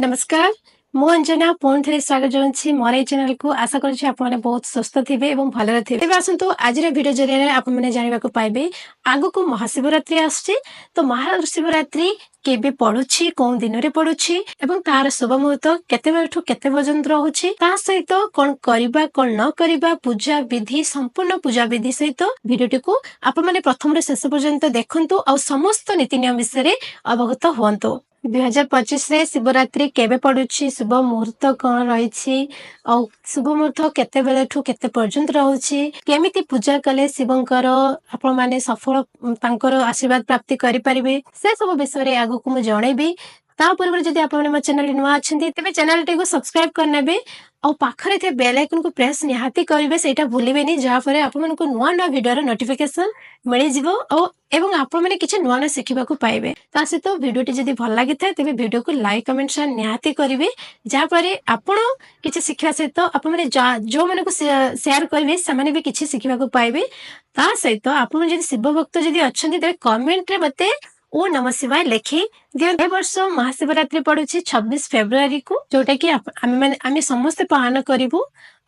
नमस्कार मु अंजना पुणी थे स्वागत जनाऊँ मोर ये चैनल को आशा करुँच आपने बहुत सुस्थ थे और भलरे थे। आसतु आज भिडियो जरिए आपने जानवा पाइबे आग को महाशिवरात्रि आसुची तो महाशिवरात्रि केबे पड़ुछि कौन दिन रे पड़ुछि एवं तार शुभ मुहूर्त केते बेलठु केते पर्यंत रहुछि ता सहित कोन करिबा कोन न करिबा पूजा विधि संपूर्ण पूजा विधि सहित भिडियोटी को आपण माने प्रथम रे शेष पर्यंत देखंतु और समस्त नीति नियम विषय अवगत हुअन्तु। 2025 रे शिवरात्रि केबे पड़ुछि शुभ मुहूर्त कौन रही और शुभ मुहूर्त केते बेलठु केते पर्यंत रहुछि केमिति पूजा कले शिवंकर आपण माने सफल तांकर आशीर्वाद प्राप्ति करि परिबे से सब विषय रे आगु को मु जणैबी। ता पूर्व जदि आपण मो चैनल नुआ अछंती तबे चैनल टी को सब्सक्राइब करनेबे और पाखरे थे बेल आइकन को प्रेस निहाती करिवे सेटा भूलिबेनी जहा पर आपण मन को नुआ नुआ वीडियो रो नोटिफिकेशन मिलि जिवो और एवं आपण माने किछ नुआ नुआ सिखिबा को पाइबे। ता सहित वीडियो टी जदि भल लागि थाए तबे वीडियो को लाइक कमेंट शेयर निहाती करिवे जहा पर आपण किछ सिखिया सहित आपण माने जो मन को शेयर करिवे से माने भी किछ सिखिबा को पाइबे। ता सहित आपण जदि शिव भक्त जदि अछंती तबे कमेंट रे मते ओ नमः शिवाय लेखि दियो। ए वर्ष महाशिवरात्रि पड़ुछि 26 फेब्रुआरी को जोटा कि आमे समस्त पालन करिवु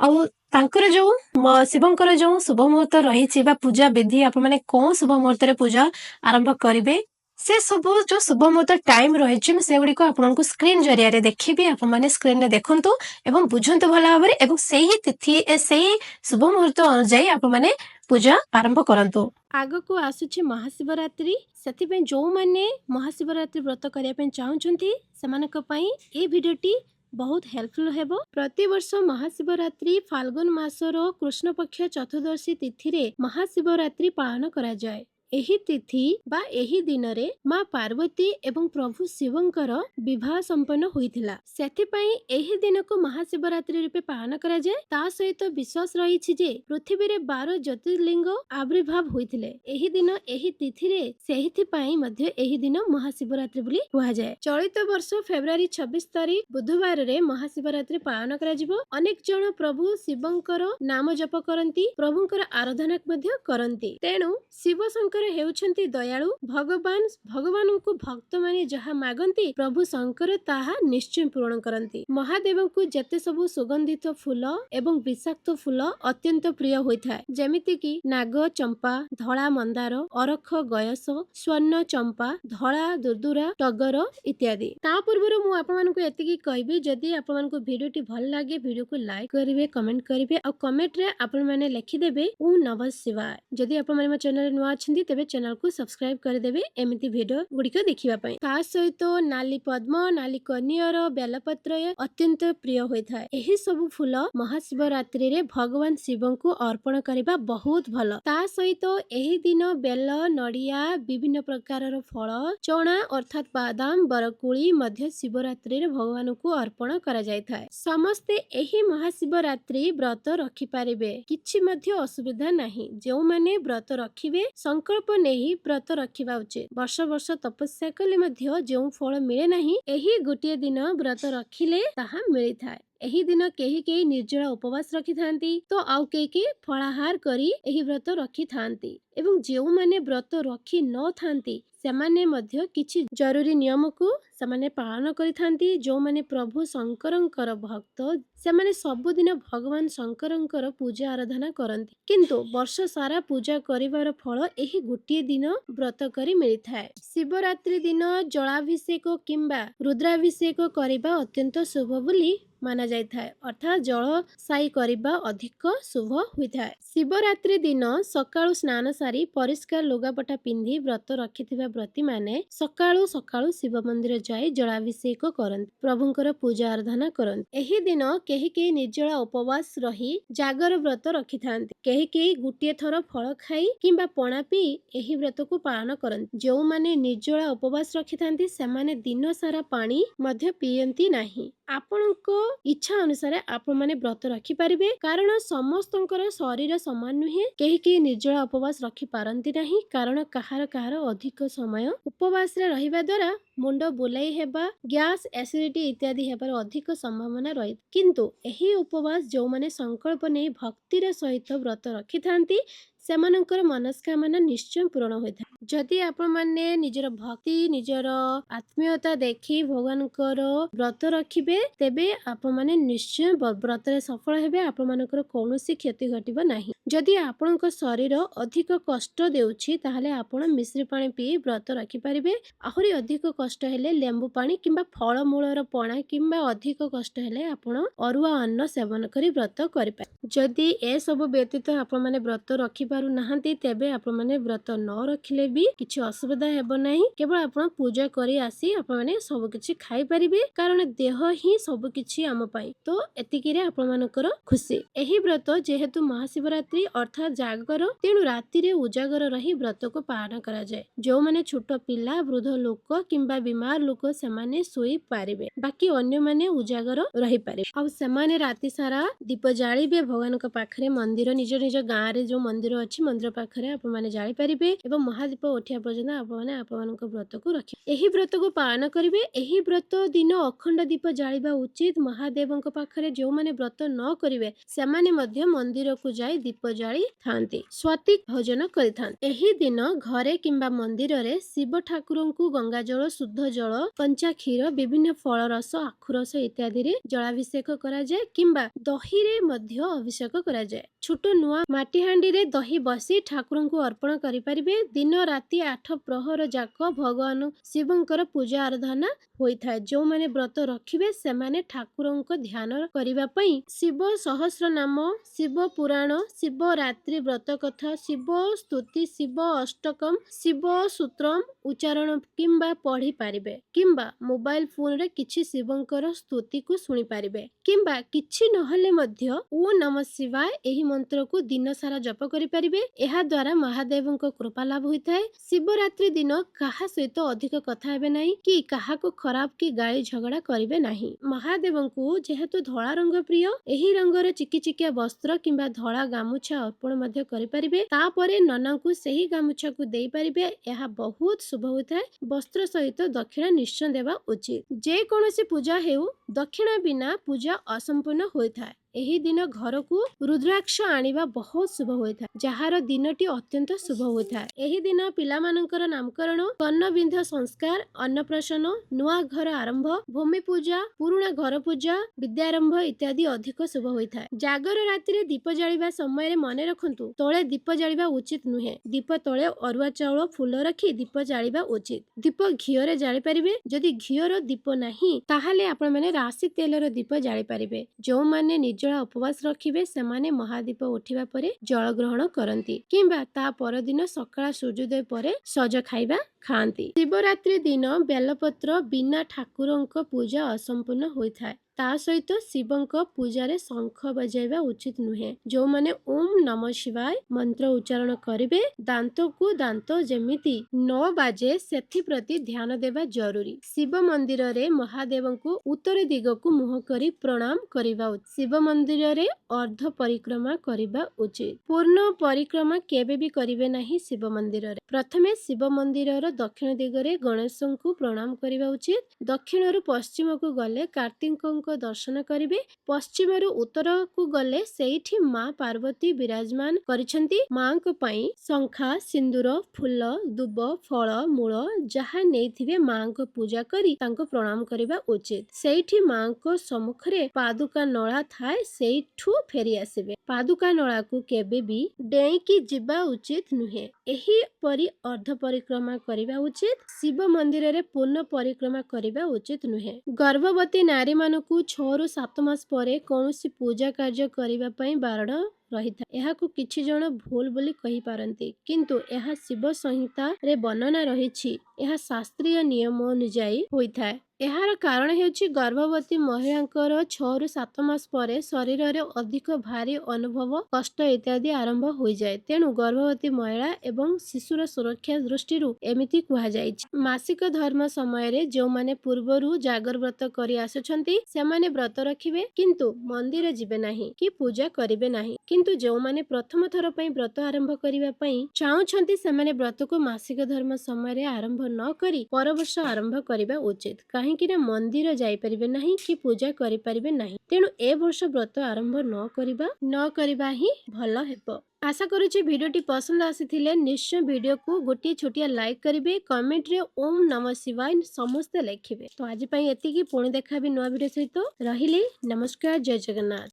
और तांकर जो शिवंकर जो शुभ मुहूर्त रही पूजा विधि आप माने कौन शुभ मुहूर्त रे पूजा आरंभ करिवे से सब जो शुभ मुहूर्त टाइम रही से गुड़ी को आपको स्क्रीन जरिया देखी आप स्क्रीन में देखु एवं बुझंतु भल भाव में से ही तिथि से ही शुभ मुहूर्त अनुजाई आप माने पूजा आरंभ करंतु। आग को आसुछि महाशिवरात्रि से जो माने महाशिवरात्रि व्रत करने चाहूँगी से ये भिडियोटी बहुत हेल्पफुल हेबो। प्रति वर्ष महाशिवरात्रि फाल्गुन मासर कृष्ण पक्ष चतुर्दशी तिथि रे महाशिवरात्रि पालन करा जाए। एही तिथि बा एही दिन रे माँ पार्वती एवं प्रभु शिवंकर विवाह संपन्न होइथिला सेथिपई एही दिन को महाशिवरात्रि रूपे पालन करा जाए। ता सहित विश्वास रही जे पृथ्वी रे 12 ज्योतिर्लिंग आविर्भाव होइथिले एही दिन एही तिथि रे सेहिथिपई मध्ये एही दिन महाशिवरात्रि बोली कुहा जाए। चलित वर्ष फेब्रुआरी 26 तारीख बुधवार रे महाशिवरात्रि पालन करा जिवो। अनेक जन प्रभु शिवंकर नाम जप करंती प्रभुंकर आराधना मध्ये करंती तेणु शिव शंकर हेउछंती दयालु भगवान को भक्त माने जहा मागंती प्रभु शंकर ताहा निश्चय पूर्ण करंती। महादेव को जेते सबु सुगंधित फूल एवं विषाक्त फूल अत्यंत प्रिय होइथाय जेमिति कि नाग चंपा धला मंदार अरख गयस स्वर्ण चंपा धला दुर्दुरा टगर इत्यादि। ता पूर्व मु आपण मानकु एतिकी कहबी जदि आपण मानकु वीडियोटी भल लागे वीडियो को लाइक करिवे कमेंट करिवे और कमेंट रे आपण माने लिखि देबे ओ नमः शिवाय। जदि आपण माने मो चैनल नुआ अछंती तेबे चैनल को सब्सक्राइब कर देबे एमिति वीडियो गुड़िक देखिबा पई। ता सहित नाली पद्म नाली कनियर बेलपत्र अत्यंत प्रिय होइथाय। एही सब फूल महाशिवरात्रि रे भगवान शिव को अर्पण करिबा बहुत भल। ता सहित एही दिन बेल नडिया विभिन्न प्रकार फल चना अर्थात बादाम बरकुली मध्य शिवरात्रि रे भगवान को अर्पण करा जायथाय। समस्ते एही महाशिवरात्रि व्रत रखि पारिबे किछि मध्य असुविधा नाही। जो माने व्रत रखिबे संकल्प नहीं व्रत रखिबा उचित। वर्ष वर्ष तपस्या कले मध्य जो फल मिले नहीं एही गोटे दिन व्रत रखिले ताहा मिली थाए। एही दिन केही केही निर्जला उपवास रखि थांती तो आउ केही फलाहार करी एही व्रत रखि थांती एवं जो माने व्रत रखि न थांती सेमाने मध्य किछि जरूरी नियम को सेमाने पालन करि थांती। जो माने प्रभु शंकरंकर भक्त सेमाने सबुदिन भगवान शंकरंकर पूजा आराधना करंती किंतु वर्ष सारा पूजा करिवार फल एही गोटे दिन व्रत करी मिली थाए। शिवरात्रि दिन जलाभिषेक किंबा रुद्राभिषेक करिबा अत्यंत शुभ बोली माना जाय थाए अर्थात जल साई करिबा अधिक शुभ होइथाय। शिवरात्रि दिन सकाळु स्नान सारी परिष्कार लुगापटा पिंधि व्रत रखिथिबा व्रती माने सकाळु सकाळु शिव मंदिर जाई जलाभिषेक करंती प्रभुंकर पूजा आराधना करंती। एही दिन केही केही निर्जला उपवास रही जागर व्रत रखिथांती केही केही गुटिए थर फल खाई किंबा पणा पी एही व्रत को पालन करंती। जो माने निर्जला उपवास रखिथांती सेमाने दिन सारा पानी मध्य पियंती नाही। आपनको इच्छा अनुसार आपण माने व्रत रखि पारिबे कारण समस्तंकर शरीर समान नुहे केही केही निर्जला उपवास रखि पारंती नाही कारण कहार अधिक समय उपवास रे रहिबा द्वारा मुंड बुलाई हेबा गैस एसिडिटी इत्यादि हेबार अधिक संभावना रही किंतु एही उपवास जो माने संकल्प नै भक्तिर सहित व्रत रखि थांती सेमानंकर मनस्कामना निश्चय पूर्ण होइथा। जदि आपण माने निजर भक्ति निजर आत्मीयता देखि भगवानकर व्रत रखिबे तेबे आपण माने निश्चय व्रत रे सफल हेबे। आपण मानकर कौनसी क्षति घटिबो नाही। जदि आपणक शरीर अधिक कष्ट देउछि ताहाले आपण मिश्री पानी पी व्रत रखि परिबे। आहुरी अधिक कष्ट हेले लेंबू पानी किंबा फल मूलर पणा किंबा अधिक कष्ट हेले आपण अरुआ अन्न सेवन करी व्रत करिपा। जदि ए सब व्यतीत आपण माने व्रत रखि पारु नाहंती तेबे आपण माने व्रत न रखिले भी किछि असुविधा हेबो नाही। केवल आपण पूजा करी आसी आपण माने सब किछि खाई परिबे कारण देह ही सब किछि आम पाई। तो एतिकिरे आपण मानकर खुशी। एही व्रत जेहेतु महाशिवरात्रि अर्थात जागर तेणु राति रे उजागर रही व्रत को पालन करा जाय। जो माने छोट पिला वृद्ध लोक किंबा बीमार लोक सेमाने सोई पारिबे बाकी अन्य माने उजागर रही पारिबे। आ सेमाने राति सारा दीप जाळिबे भगवान को पाखरे मंदिर निज निज गाँ रे जो मंदिर अछि मंदिर पाखरे आपण माने जाळि पारिबे एवं महादीप उठिया पर्यंत आपण माने आपनक व्रत को रखि एही व्रत को पालन करिबे। एही व्रत दिन अखंड दीप जाळिबा उचित। महादेवଙ୍କ पाखरे जो माने व्रत न करिवे सेमाने मध्य मंदिर को जाई दीप जाळि थांती स्वातिक भोजन करिथान। एही दिन घरे किंबा मंदिर रे शिव ठाकुरଙ୍କୁ गंगा जल शुद्ध जल कंचा क्षीर विभिन्न फल रस आखु रस इत्यादि रे जलाभिषेक करा जाय किंबा दही रे मध्य अभिषेक करा जाय। छोट नुआ माटी हांडी रे दही बसी ठाकुरଙ୍କୁ अर्पण करि परिबे। दिन राति 8 प्रहर जाक भगवान शिवंकर पूजा आराधना होइथाय। जो माने व्रत रखिबे सेमाने ठाकुरଙ୍କ ध्यान करिबा पई शिव सहस्र नाम शिव पुराण शिव रात्रि व्रत कथा शिव स्तुति शिव अष्टकम शिव सूत्रम उच्चारण किंबा पढ़ी पारिबे किंबा मोबाइल फोन रे किछि शिवंकर स्तुति को सुनि पारिबे किंबा किछि नहले मध्य ओ नमः शिवाय एही मंत्र को दिन सारा जप करि पारिबे। एहा द्वारा महादेवଙ୍କ कृपा लाभ होइथाय। शिवरात्रि दिन काहा सहित अधिक कथा हेबे नाही कि काहा को खराब की गाली झगड़ा करिवे नाही। महादेवଙ୍କୁ जेहेतु धळा रंग प्रिय एही रंगर चिकिचिकिया वस्त्र किंबा धळा गामुछा अर्पण मध्य करि पारिबे। तापरे ननांकु सेही गामुछा को देई पारिबे। एहा बहुत शुभ होइथाय। वस्त्र सहित दक्षिणा निश्चय देवा उचित। जे कोनोसी पूजा हेउ दक्षिणा बिना पूजा असंपूर्ण होइथाय। एही दिन घर को रुद्राक्ष आनिबा बहुत शुभ होइथाय जहार दिनटी अत्यंत शुभ होइथाय। एही दिन पिला मानकर नामकरण कर्णबिंध संस्कार अन्नप्राशन नुआ घर आरंभ भूमि पूजा पुरुणा घर पूजा विद्यारंभ इत्यादि अधिक शुभ होइथाय। जागर राति रे दीप जाळिबा समय रे मने रखंतु तळे दीप जाळिबा उचित नुहे। दीप तळे अरुआ चाउଳ फूल रखी दीप जाळिबा उचित। दीप घियो रे जाळि परिबे। जदि घियोर दीप नाही ताहाले आपण माने राशि तेलर दीप जाळि परिबे। जो माने निर्जला उपवास रखिबे सेमाने महादीप उठिबा परे जल ग्रहण करंती किंबा ता परदिन सकाळ सूर्योदय परे सज खाइबा खांती। शिवरात्रि दिन बेलपत्र बिना ठाकुरଙ୍କ पूजा असंपूर्ण होइथाय। ता सहित शिवंक पूजा रे शंख बजाइबा उचित नुहे। जो माने ओम नमः शिवाय मंत्र उच्चारण करिवे दांत को दांत जेमिति न बाजे सेथि प्रति ध्यान देबा जरूरी। शिव मंदिर रे महादेवଙ୍କୁ उत्तर दिग को मुह करी प्रणाम करिबा उचित। शिव मंदिर रे अर्ध परिक्रमा करिबा उचित। पूर्ण परिक्रमा केबे भी करिवे नाही। शिव मंदिर रे प्रथमे शिव मंदिर रो दक्षिण दिग रे गणेशଙ୍କୁ प्रणाम करिबा उचित। दक्षिण रु पश्चिम को गले कार्तिक दर्शन करिवे। पश्चिम रु उत्तर को गले सेठी मां पार्वती विराजमान करिसंती। मां को पई शंखा सिंदूर फूल दुब फल मूल जहा नेथिबे मां को पूजा करी तांको प्रणाम करिबा उचित। सेठी मां को सम्मुख रे पादुका नळा थाए सेठू फेरी आसीबे। पादुका नळा को केबे भी डेई की जिबा उचित नुहे। एही परी अर्ध परिक्रमा करिबा उचित। शिव मंदिर रे पूर्ण परिक्रमा करिबा उचित नुहे। गर्भवती नारी मानकु 6 ରୁ 7 मास परे कौनसी पूजा कार्य करिबा पई बारण रहिथा। एहाकु किछि जण भूल बोली कहि पारंती किंतु एहा शिव संहिता रे वर्णना रहिछि। एहा शास्त्रीय नियम अनुଯାयी होइथाय। एहार कारण हेउछि गर्भवती महिलांकर 6 ରୁ 7 मास परे शरीर रे अधिक भारी अनुभव कष्ट इत्यादि आरंभ होई जाय। तेनु गर्भवती महिला एवं शिशुर सुरक्षा दृष्टिरु एमिति कुहा जायछि। मासिक धर्म समय रे जो माने पूर्वरु जागर व्रत करि आसुछंती से माने व्रत रखिबे किंतु मंदिर जिबे नाही कि पूजा करिवे नाही। किंतु जो माने प्रथम थर पई व्रत आरंभ करिवा पई चाहुछंती से माने व्रत को मासिक धर्म समय रे आरंभ न करी पर वर्ष आरंभ करिबा उचित। काहे କାହିଁକି ନା ମନ୍ଦିର ଯାଇପାରିବେ ନାହିଁ କି ପୂଜା କରିପାରିବେ ନାହିଁ। ତେଣୁ ଏ ବର୍ଷ ବ୍ରତ ଆରମ୍ଭ ନ କରିବା ହିଁ ଭଲ ହେବ। ଆଶା କରୁଛି ଭିଡ଼ିଓଟି ପସନ୍ଦ ଆସିଥିଲେ ନିଶ୍ଚୟ ଭିଡ଼ିଓକୁ ଗୋଟିଏ ଛୋଟିଆ ଲାଇକ୍ କରିବେ, କମେଣ୍ଟରେ ଓମ୍ ନମଃ ଶିବାୟ ସମସ୍ତେ ଲେଖିବେ। ତ ଆଜି ପାଇଁ ଏତିକି, ପୁଣି ଦେଖାବି ନୂଆ ଭିଡ଼ିଓ ସହିତ। ରହିଲି, ନମସ୍କାର, ଜୟ ଜଗନ୍ନାଥ।